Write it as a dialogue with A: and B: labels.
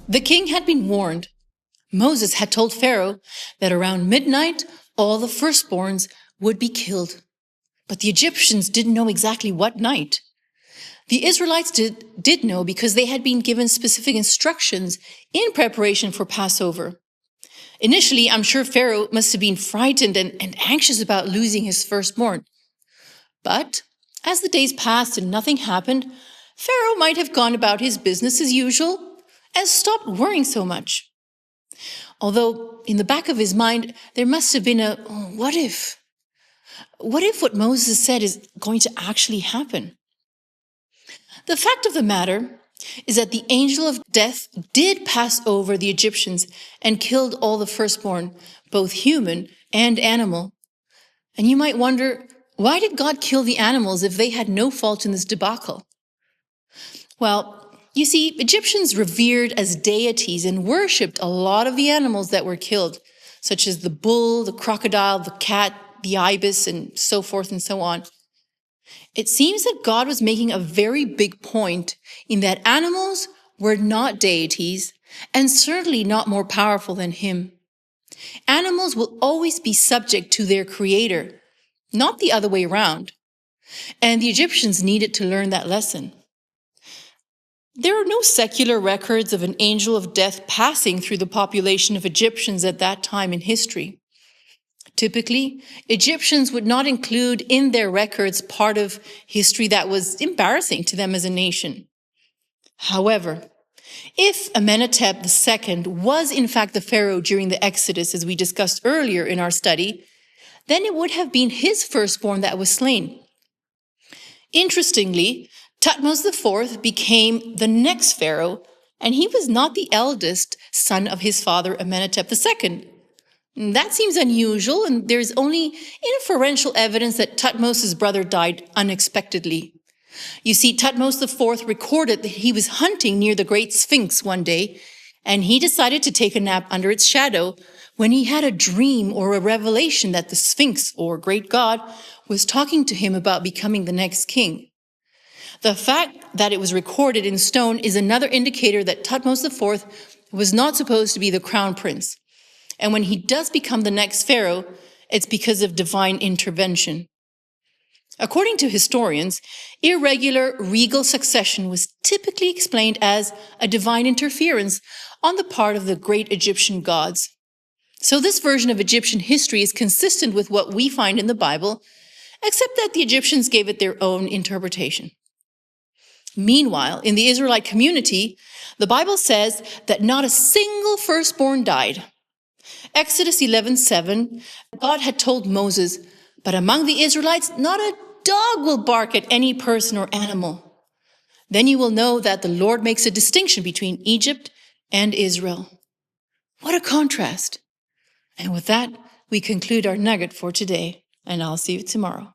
A: The king had been warned. Moses had told Pharaoh that around midnight, all the firstborns would be killed. But the Egyptians didn't know exactly what night. The Israelites did know because they had been given specific instructions in preparation for Passover. Initially, I'm sure Pharaoh must have been frightened and anxious about losing his firstborn. But as the days passed and nothing happened, Pharaoh might have gone about his business as usual and stopped worrying so much. Although in the back of his mind, there must have been a what if? What if what Moses said is going to actually happen? The fact of the matter is that the angel of death did pass over the Egyptians and killed all the firstborn, both human and animal. And you might wonder, why did God kill the animals if they had no fault in this debacle? Well, you see, Egyptians revered as deities and worshipped a lot of the animals that were killed, such as the bull, the crocodile, the cat, the ibis, and so forth and so on. It seems that God was making a very big point in that animals were not deities and certainly not more powerful than him. Animals will always be subject to their creator, not the other way around. And the Egyptians needed to learn that lesson. There are no secular records of an angel of death passing through the population of Egyptians at that time in history. Typically, Egyptians would not include in their records part of history that was embarrassing to them as a nation. However, if Amenhotep II was in fact the pharaoh during the Exodus, as we discussed earlier in our study, then it would have been his firstborn that was slain. Interestingly, Thutmose IV became the next pharaoh, and he was not the eldest son of his father Amenhotep II. That seems unusual, and there's only inferential evidence that Thutmose's brother died unexpectedly. You see, Thutmose IV recorded that he was hunting near the Great Sphinx one day, and he decided to take a nap under its shadow when he had a dream or a revelation that the Sphinx, or great god, was talking to him about becoming the next king. The fact that it was recorded in stone is another indicator that Thutmose IV was not supposed to be the crown prince. And when he does become the next pharaoh, it's because of divine intervention. According to historians, irregular regal succession was typically explained as a divine interference on the part of the great Egyptian gods. So this version of Egyptian history is consistent with what we find in the Bible, except that the Egyptians gave it their own interpretation. Meanwhile, in the Israelite community, the Bible says that not a single firstborn died. Exodus 11:7, God had told Moses, "But among the Israelites, not a dog will bark at any person or animal. Then you will know that the Lord makes a distinction between Egypt and Israel." What a contrast. And with that, we conclude our nugget for today, and I'll see you tomorrow.